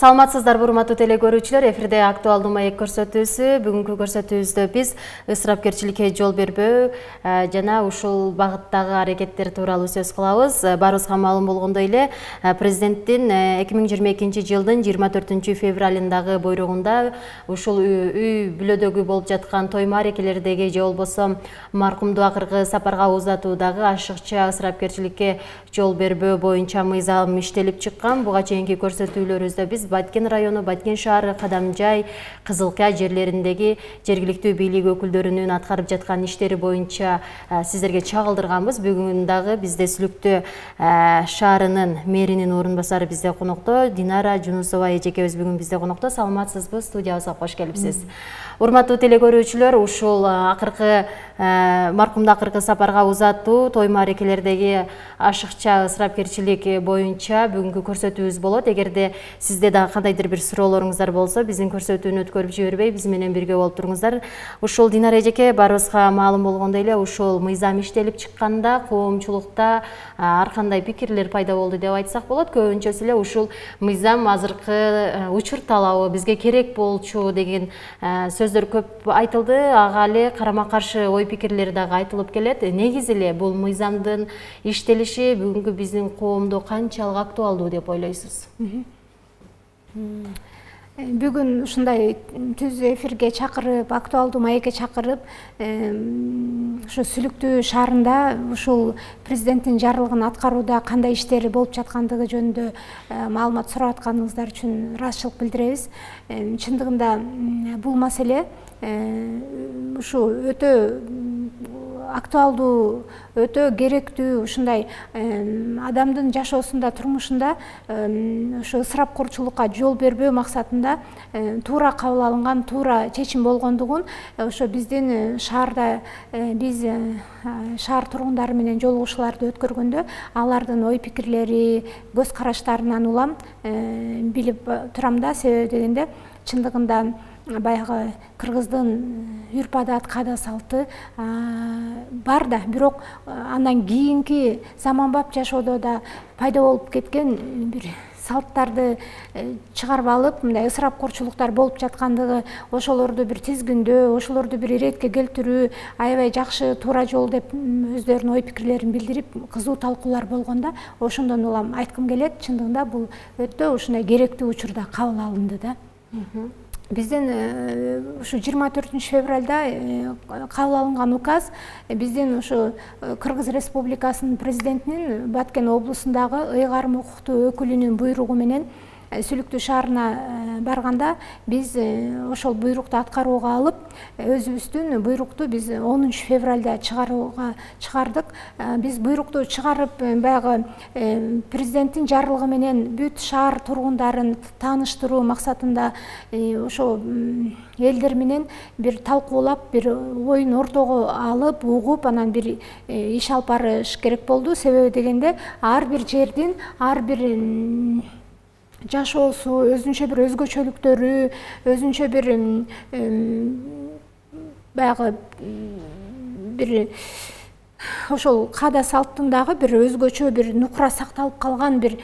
Саламатсыздар, урматтуу телекөрүүчүлөр, эфирде актуалдуу маек көрсөтүүсү. Бүгүнкү көрсөтүүбүздө биз ысырапкерчиликке жол бербөө жана ушул багыттагы аракеттер тууралуу сөз кылабыз. Баарыбызга маалым болгондой эле президенттин 2022 жылдын 24 февралындагы буйругунда ушул үй бүлөдөгү болуп жаткан той маарекелердеги же болбосо маркумду акыркы сапарга узатуудагы ашыкча ысырапкерчиликке жол бербөө боюнча мыйзам иштелип чыккан. Буга чейинки көрсөтүүлөрүбүздө биз Баткен району, Баткен шаары, Кадамжай, Кызылкая жерлериндеги жергиликтүү бийлик өкүлдөрүнүн аткарып жаткан иштери боюнча сиздерге чагылдырганбыз. Бүгүн дагы бизде Сүлүктүү шаарынын мэринин орун басары бизде конокто. Динара Жунусова эжекебиз бүгүн бизде конокто. Саламатсызбы? Студиябызга кош келипсиз. Урматтуу телекөрүүчүлөр, ушул акыркы маркумду акыркы сапарга узатуу той маарекелердеги ашыкча ысырапкерчилик боюнча бүгүнкү көрсөтүүбүз болот. Эгерде сизде да кандайдыр бир суроолоруңуздар болсо, биздин көрсөтүүнү өткөрүп жибербей, биз менен бирге болуп туруңуздар. Ушул Динара эжеке, баарыбызга маалым болгондой эле ушул мыйзам иштелип чыкканда коомчулукта ар кандай пикирлер пайда болду деп айтсак болот. Көбүнчөсү эле ушул мыйзам азыркы учур талабы бизге керек болчу деген сөздөр көп айтылды. Ага эле карама-каршы ой пикирлер дагы айтылып келет. Негизи эле бул мыйзамдын иштелиши бүгүнкү биздин коомдо канчалык актуалдуу деп ойлойсуз? Бүгүн ушундай түз эфирге чакырып, актуалдуу маекке чакырып, ушу Сүлүктүү шаарында ушул президенттин жарлыгын аткарууда кандай иштери болуп жаткандыгы жөнүндө маалымат сурап атканыңыздар үчүн ыраазычылык билдиребиз. Чындыгында бул маселе ушу өтө актуалдуу, өтө керектүү, ушундай адамдын жашоосунда, турмушунда ушу ысырапкорчулукка жол бербөө максатында туура кабыл алынган, туура чечим болгондугун ошо биздин шаарда биз шаар тургундары менен жолугушууларды өткөргөндө алардын ой пикирлери, көз караштарынан улам билип турам да. Себеби дегенде чындыгында баягы кыргыздын үрп адат, каада салты бар да, бирок андан кийинки заманбап жашоодо да пайда болуп кеткен бир салттарды чыгарып алып, мындай ысырапкорчулуктар болуп жаткандыгы, ошолорду бир тизгиндөө, ошолорду бир иретке келтирүү аябай жакшы, туура жол деп өздөрүнүн ой пикирлерин билдирип, кызуу талкуулар болгондо, ошондон улам айткым келет, чындыгында бул өтө ушундай керектүү учурда кабыл алынды да. Биздин ушу 24 февралда кабыл алынган указ биздин ушу Кыргыз Республикасынын президентинин Баткен облусундагы ыйгарым укуктуу өкүлүнүн буйругу менен Сүлүктүү шаарына барганда биз ошол буйрукту аткарууга алып, өзүбүздүн буйрукту биз 10 февралда чыгардык. Биз буйрукту чыгарып, баягы президенттин жарлыгы менен бүт шаар тургундарын тааныштыруу максатында ошо элдер менен бир талкуулап, бир оюн ортого алып, угуп, анан бир иш алып барыш керек болду. Себеби дегенде ар бир жердин, ар бир жашоосу, өзүнчө бир өзгөчөлүктөрү, өзүнчө бир баягы бир ошол каада салттын дагы бир өзгөчө бир нукура сакталып калган бир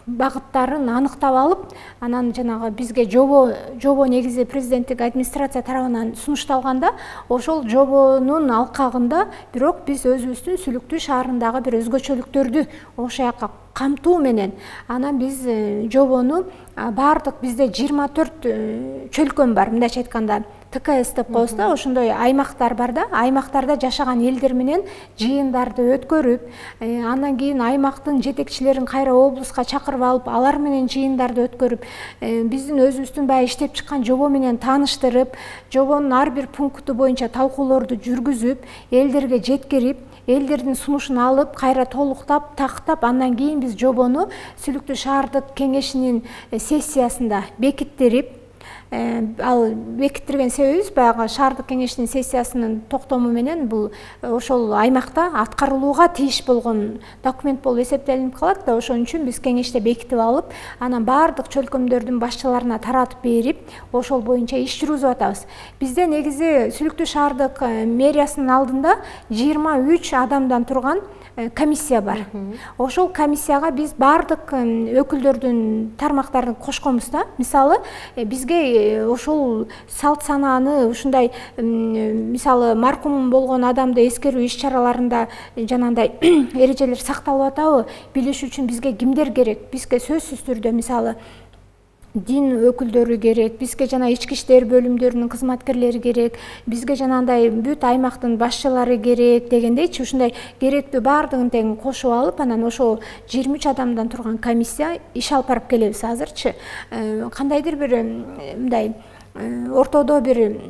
багыттарын аныктап алып, анан жанагы бизге жобо негизи президенттик администрация тарабынан сунушталганда, ошол жобонун алкагында бирок биз өзүбүздүн Сүлүктүү шаарындагы бир өзгөчөлүктөрдү ошол жака камтуу менен анан биз жобону баардык бизде 24 чөлкөм бар, мындайча айтканда ТКС деп коебуз да, ошондой аймактар бар да. Аймактарда жашаган элдер менен жыйындарды өткөрүп, андан кийин аймактын жетекчилерин кайра облуска чакырып алып, алар менен жыйындарды өткөрүп, биздин өзүбүздүн баягы иштеп чыккан жобо менен тааныштырып, жобонун ар бир пункту боюнча талкуулорду жүргүзүп, элдерге жеткирип, элдердин сунушун алып, кайра толуктап, тактап, андан кийин биз жобону Сүлүктүү шаардык кеңешинин сессиясында бекиттирип, ал бекиттирген себебибиз баягы шаардык кеңештин сессиясынын токтому менен бул ошол аймакта аткарылууга тийиш болгон документ болуп эсептелинип калат да, ошон үчүн биз кеңеште бекитип алып, анан баардык чөлкөмдөрдүн башчыларына таратып берип, ошол боюнча иш жүргүзүп атабыз. Бизде негизи Сүлүктүү шаардык мэриясынын алдында 23 адамдан турган комиссия бар. Ошол комиссияга биз баардык өкүлдөрдүн тармактарын кошконбуз да. Мисалы, бизге ошол салт санааны ушундай мисалы маркум болгон адамды эскерүү иш чараларында жанагындай эрежелер сакталып атабы билиш үчүн бизге кимдер керек? Бизге сөзсүз түрдө мисалы дин өкүлдөрү керек, бизге жана ички иштер бөлүмдөрүнүн кызматкерлери керек, бизге жанагындай бүт аймактын башчылары керек дегендейчи, ушундай керектүү баардыгын тең кошуп алып, анан ошол 23 адамдан турган комиссия иш алып барып келебиз азырчы. Кандайдыр бир мындай ортодо бир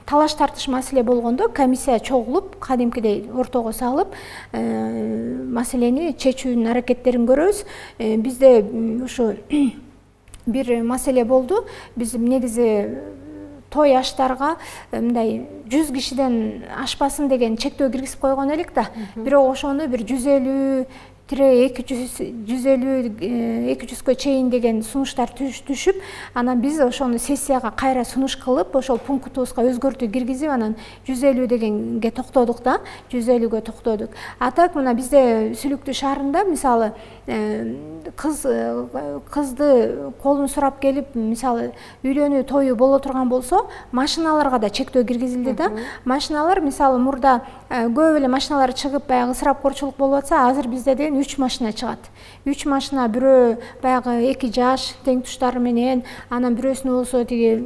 талаш тартыш маселе болгондо комиссия чогулуп, кадимкидей ортого салып, маселени чечүүнүн аракеттерин көрөбүз. Бизде ушу бир маселе болду. Биз негизи той аштарга мындай 100 кишиден ашпасын деген чектөө киргизип койгон элек да. Бирок ошону бир 150-250-200га чейин деген сунуштар түшүп, анан биз ошону сессияга кайра сунуш кылып, ошол пунктубузга өзгөртүү киргизип, анан 150 дегенге токтодук да, 150ге токтодук. А так мына бизде Сүлүктүү шаарында мисалы кызды колун сурап келип, мисалы үйлөнүү тою боло турган болсо, машиналарга да чектөө киргизилди да. Машиналар мисалы мурда көп эле машиналар чыгып, баягы ысырапкорчулук болуп атса, азыр бизде деген 3 машина чыгат. 3 машина, бирөө баягы 2 жаш тең туштары менен, анан бирөөсүнө болсо тиги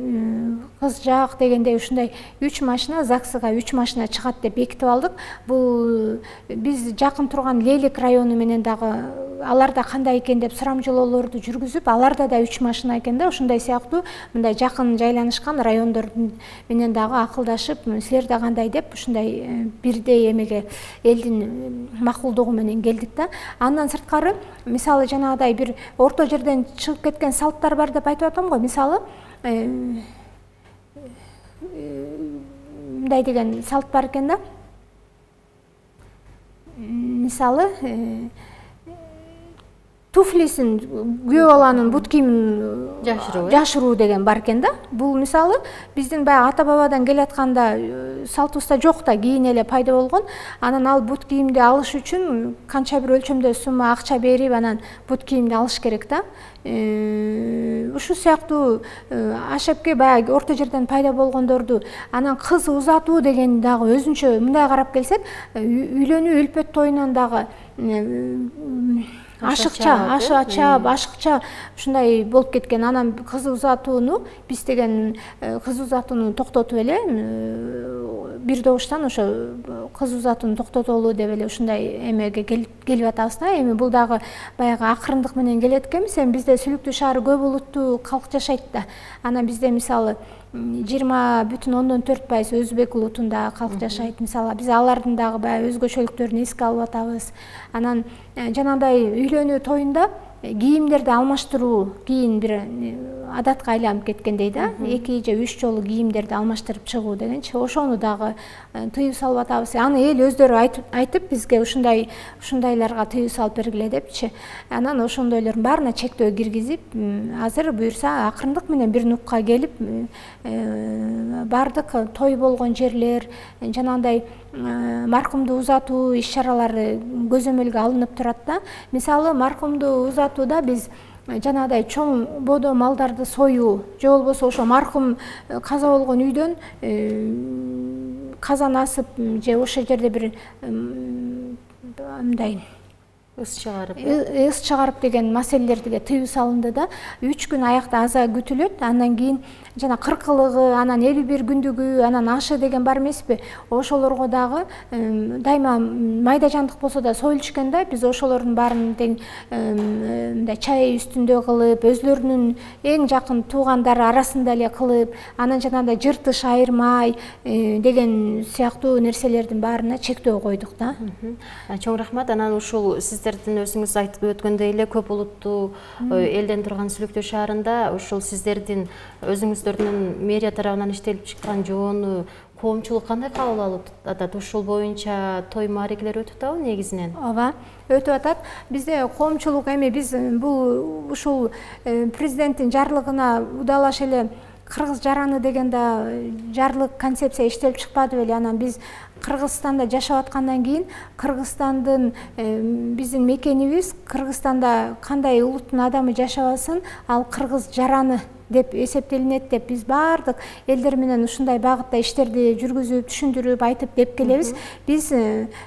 кыз жак дегендей ушундай 3 машина, ЗАГСга 3 машина чыгат деп бекитип алдык. Бул биз жакын турган Лелик району менен дагы аларда кандай экен деп сурамжылоолорду жүргүзүп, аларда да 3 машина экен да, ушундай сыяктуу мындай жакын жайланышкан райондордун менен дагы акылдашып, силерде кандай деп ушундай бирдей эмеге элдин макулдугу менен келдик да. Андан сырткары мисалы жанагыдай бир орто жерден чыгып кеткен салттар бар деп айтып атам го. Мисалы мындай деген салт бар экен да. Мисалы туфлисин күйөө баланын бут кийимин жашыруу деген бар экен да. Бул мисалы биздин баягы ата бабадан келатканда салтыбызда жок да, кийин эле пайда болгон. Анан ал бут кийимди алыш үчүн канча бир өлчөмдө сумма акча берип, анан бут кийимди алыш керек да. Ушу сыяктуу ашепке баягы орто жерден пайда болгондорду, анан кыз узатуу деген дагы өзүнчө мындай карап келсек, үйлөнүү үлпөт тоюнан дагы ашыкча ушундай болуп кеткен. Анан кыз узатууну биз деген кыз узатууну токтотуп эле бир добуштан ошо кыз узатууну токтотолу деп эле ушундай эмеге келип атабыз да. Эми бул дагы баягы акырындык менен келет экенбиз. Эми бизде Сүлүктүү шаары көп улуттуу калк жашайт да. Анан бизде мисалы 20,4% өзбек улутунда калк жашайт. Мисалы биз алардын дагы баягы өзгөчөлүктөрүн эске алып атабыз. Анан жанагындай үйлөнүү тоюнда кийимдерди алмаштыруу кийин бир адатка айланып кеткендей да. 2 же 3 жолу кийимдерди алмаштырып чыгуу дегенчи, ошону дагы тыюу салып атабыз. Аны эл өздөрү айтып бизге ушундайларга тыюу салып бергиле депчи. Анан ошондойлордун баарына чектөө киргизип, азыр буюрса акырындык менен бир нукка келип, бардык той болгон жерлер, жанагындай маркумду узатуу иш чаралары көзөмөлгө алынып турат да. Мисалы маркумду узатууда биз жанагыдай чоң бодо малдарды союу, же болбосо ошо маркум каза болгон үйдөн казан асып, же ошол жерде бир мындай ыс чыгарып деген маселелерге тыюу салынды да. 3 күн аякта аза күтүлөт. Андан кийин жана 40-ылыгы, анан 51 күндүгү, анан ашы деген бар эмеспи? Ошолорго дагы дайыма майда жандык болсо да союлушкан да, биз ошолордун баарын тең мындай чай үстүндө кылып, өзлөрүнүн эң жакын туугандары арасында эле кылып, анан жанагындай жыртыш айырмай деген сыяктуу нерселердин баарына чектөө койдук да. Чоң рахмат. Анан ушул сиздердин өзүңүз айтып өткөндөй эле көп улуттуу элден турган Сүлүктүү шаарында ушул сиздердин өзүңүздөрдүн мэрия тарабынан иштелип чыккан жоonu коомчулук кандай кабыл алып атат? Ушул боюнча той маарекелер өтүп атабы негизинен? Ооба, өтүп атат. Бизде коомчулук эми биз бул ушул президенттин жарлыгына удалаш эле кыргыз жараны деген да жарлык концепция иштелип чыкпады беле. Анан биз Кыргызстанда жашап аткандан кийин Кыргызстандын биздин мекенибиз, Кыргызстанда кандай улуттун адамы жашабасын, ал кыргыз жараны деп эсептелинет деп биз баардык элдер менен ушундай багытта иштерди жүргүзүп, түшүндүрүп, айтып деп келебиз. Биз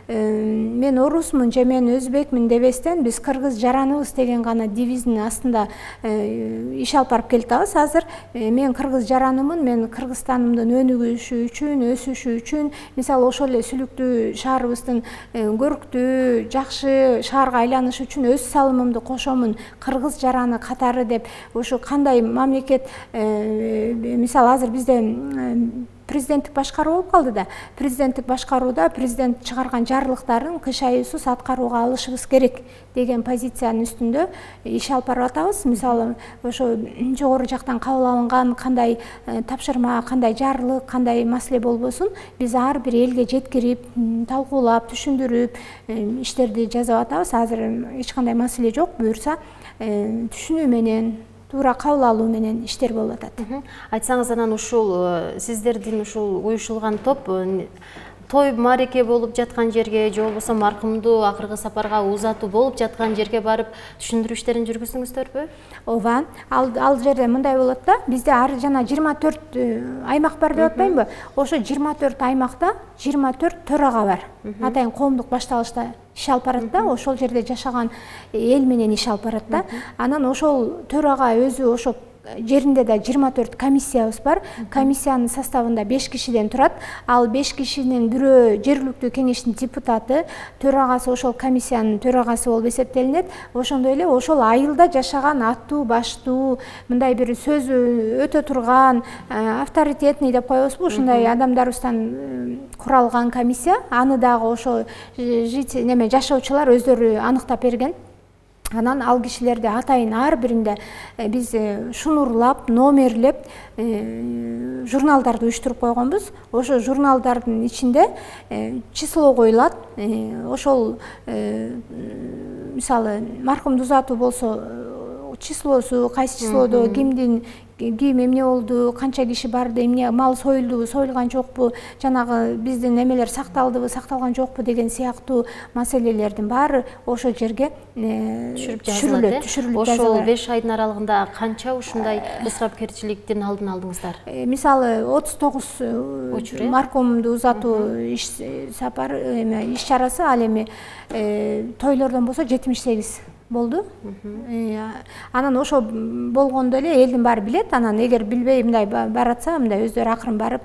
мен орусмун же мен өзбекмин дебестен биз кыргыз жараныбыз деген гана девиздин астында иш алып барып келатабыз. Азыр мен кыргыз жаранымын, мен Кыргызстанымдын өнүгүшү үчүн, өсүшү үчүн, мисалы ошол эле Сүлүктүү шаарыбыздын көрктүү, жакшы шаарга айланышы үчүн өз салымымды кошомун кыргыз жараны катары деп, ошо кандай мамлекет мисалы азыр бизде президенттик башкаруу болуп калды да. Президенттик башкарууда президент чыгарган жарлыктарын кышайысыз аткарууга алышыбыз керек деген позициянын үстүндө иш алып барып атабыз. Мисалы ошо жогору жактан кабыл алынган кандай тапшырма, кандай жарлык, кандай маселе болбосун, биз ар бир элге жеткирип, талкуулап, түшүндүрүп иштерди жасап атабыз. Азыр эч кандай маселе жок. Буюрса түшүнүү менен, туура кабыл алуу менен иштер болуп атат. Айтсаңыз, анан ушул сиздердин ушул уюшулган топ той маареке болуп жаткан жерге же болбосо маркумду акыркы сапарга узатуу болуп жаткан жерге барып түшүндүрүү иштерин жүргүздүңүздөрбү? Ооба, ал жерде мындай болот да. Бизде ар жана 24 аймак бар деп атпаймынбы? Ошо 24 аймакта 24 төрага бар. Атайын коомдук башталышта иш алып барат да, ошол жерде жашаган эл менен иш алып барат да. Анан ошол төрага өзү ошо жеринде да 24 комиссиябыз бар. Комиссиянын составында 5 кишиден турат. Ал 5 кишинин бирөө жергиликтүү кеңештин депутаты, төрагасы ошол комиссиянын төрагасы болуп эсептелинет. Ошондой эле ошол айылда жашаган аттуу, баштуу, мындай бир сөзү өтө турган, авторитетный деп коебузбу, ушундай адамдарыбыздан куралган комиссия. Аны дагы ошо жашоочулар өздөрү аныктап берген. Анан ал кишилерди атайын ар биринде биз шунурлап, номерлеп журналдарды уюштуруп койгонбуз. Ошо журналдардын ичинде число коюлат. Ошол мисалы маркумду узатуу болсо числосу, кайсы числодо ким эмне болду, канча киши барды, эмне мал союлдубу, союлган жокпу, жанагы биздин эмелер сакталдыбы, сакталган жокпу деген сыяктуу маселелердин баары ошол жерге түшүрүлөт. Ошол 5 айдын аралыгында канча ушундай ысырапкерчиликтин алдын алдыңыздар? Мисалы 39 маркумду узатуу иш чарасы, ал эми тойлордон болсо 78 болду. Анан ошо болгондо эле элдин баары билет. Анан эгер билбей мындай баратса, мындай өздөрү акырын барып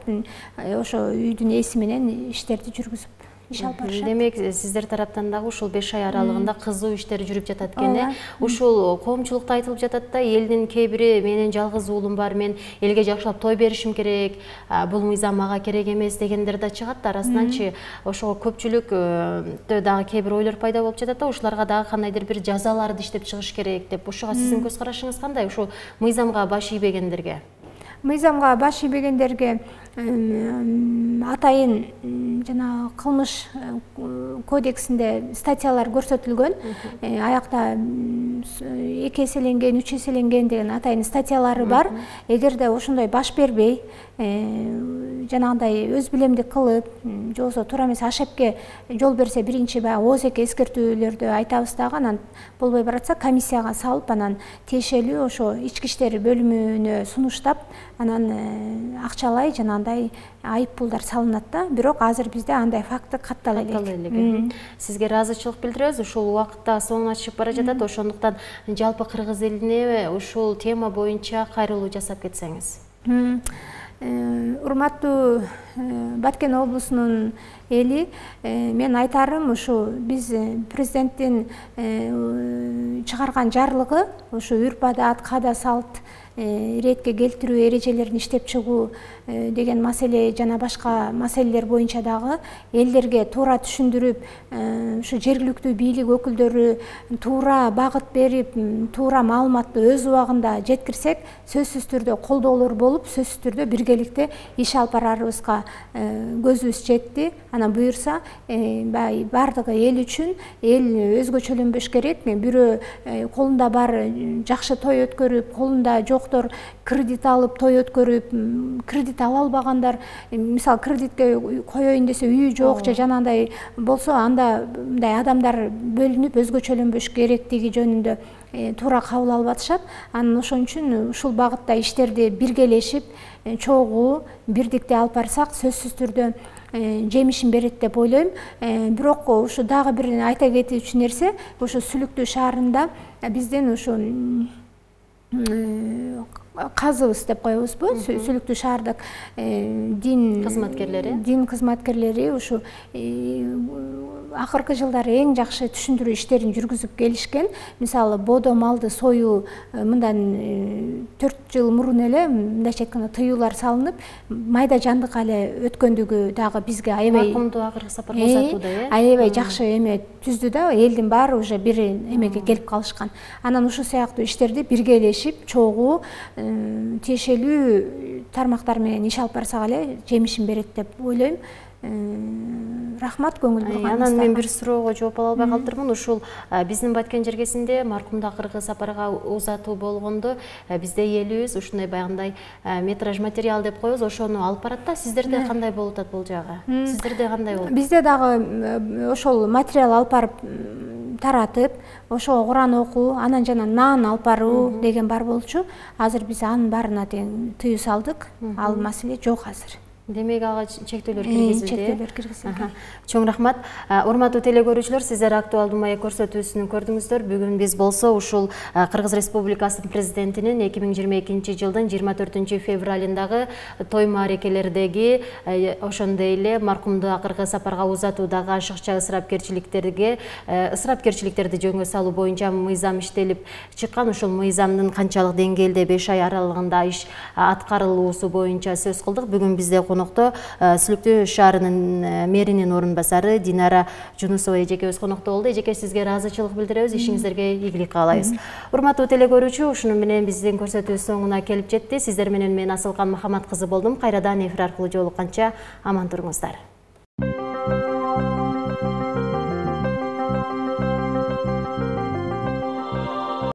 ошо үйдүн ээси менен иштерди жүргүзүп иш алып барышат. Демек, сиздер тараптан дагы ушул 5 ай аралыгында кызуу иштер жүрүп жатат экен. Ушул коомчулукта айтылып жатат да, элдин кээ бири менин жалгыз уулум бар, мен элге жакшылап той беришим керек, бул мыйзам мага керек эмес дегендер да чыгат. Арасынанчы ошого көпчүлүктө дагы кээ бир ойлор пайда болуп жатат да, ушуларга дагы кандайдыр бир жазаларды иштеп чыгыш керек деп. Ушуга сиздин көз карашыңыз кандай? Ушул мыйзамга баш ийбегендерге? Мыйзамга баш ийбегендерге атайын жана кылмыш кодексинде статьялар көрсөтүлгөн. Аякта 2 эселенген, 3 эселенген деген атайын статьялары бар. Эгерде ошондой баш бербей, жанагындай өз билемдик кылып, же болбосо туура эмес ашепке жол берсе, биринчи баягы ооз-эки эскертүүлөрдү айтабыз дагы, анан болбой баратса комиссияга салып, анан тиешелүү ошо ички иштер бөлүмүнө сунуштап, анан акчалай жанагындай айып пулдар салынат да. Бирок азыр бизде андай факты каттала элек. Сизге ыраазычылык билдиребиз. Ушул убакытта соңуна чыгып бара жатат. Ошондуктан жалпы кыргыз элине ушул тема боюнча кайрылуу жасап кетсеңиз. Урматтуу Баткен облусунун эли, мен айтарым, ушу биз президенттин чыгарган жарлыгы, ушу үрп адат, каада салт иретке келтирүү эрежелерин иштеп чыгуу деген маселе жана башка маселелер боюнча дагы элдерге туура түшүндүрүп, ушу жергиликтүү бийлик өкүлдөрү туура багыт берип, туура маалыматты өз убагында жеткирсек, сөзсүз түрдө колдоолор болуп, сөзсүз түрдө биргеликте иш алып барарыбызга көзүбүз жетти. Анан буюрса, бардыгы эл үчүн, эл өзгөчөлөнбөш керек. Бирөө колунда бар жакшы той өткөрүп, колунда жоктор кредит алып той өткөрүп, кредит ала албагандар, мисалы кредитке коеюн десе үйү жок же жанагындай болсо, анда мындай адамдар бөлүнүп өзгөчөлөнбөш керектиги жөнүндө туура кабыл алып атышат. Анан ошон үчүн ушул багытта иштерди биргелешип, чогуу, бирдикте алып барсак, сөзсүз түрдө жемишин берет деп ойлойм. Бирок ушу дагы бир айта кетүүчү нерсе, ушу Сүлүктүү шаарында бизден ушу казыбыз деп коебузбу, Сүлүктүү шаардык дин кызматкерлери ушу акыркы жылдары эң жакшы түшүндүрүү иштерин жүргүзүп келишкен. Мисалы, бодо малды союу мындан 4 жыл мурун эле мындайча айтканда тыюулар салынып, майда жандык эле өткөндүгү дагы бизге аябай маркумду акыркы сапарга узатууда, аябай жакшы эме түздү да, элдин баары уже бир эмеге келип калышкан. Анан ушул сыяктуу иштерди биргелешип, чогуу, тиешелүү тармактар менен иш алып барсак эле жемишин берет деп ойлойм. Рахмат көңүл бурганыңыздарга. Анан мен бир суроого жооп ала албай калтырмын. Ушул биздин Баткен жергесинде маркумду акыркы сапарга узатуу болгондо бизде элибиз ушундай баягындай метраж материал деп коебуз, ошону алып барат да. Сиздерде кандай болуп атат бул жагы? Сиздерде кандай болот? Бизде дагы ошол материал алып барып таратып, ошого Куран окуу, анан жана нан алып баруу деген бар болчу. Азыр биз анын баарына тең тыюу салдык. Ал маселе жок азыр. Демек, ага чектөөлөр киргизилди. Чектөөлөр киргизилди. Чоң рахмат. Урматтуу телекөрүүчүлөр, сиздер актуалдуу маек көрсөтүүсүн көрдүңүздөр. Бүгүн биз болсо ушул Кыргыз Республикасынын президентинин 2022 жылдын 24 февралындагы той маарекелердеги, ошондой эле маркумду акыркы сапарга узатуудагы ашыкча ысырапкерчиликтерди жөнгө салуу боюнча мыйзам иштелип чыккан. Ушул мыйзамдын канчалык деңгээлде 5 ай аралыгында иш аткарылуусу боюнча сөз кылдык. Бүгүн бизде конокто Сүлүктүү шаарынын мэринин орун басары Динара Жунусова эжекебиз конокто болду. Эжеке, сизге ыраазычылык билдиребиз, ишиңиздерге ийгилик каалайбыз. Урматтуу телекөрүүчү, ушуну менен биздин көрсөтүүбүз соңуна келип жетти. Сиздер менен мен Асылкан Махамат кызы болдум. Кайрадан эфир аркылуу жолукканча аман туруңуздар.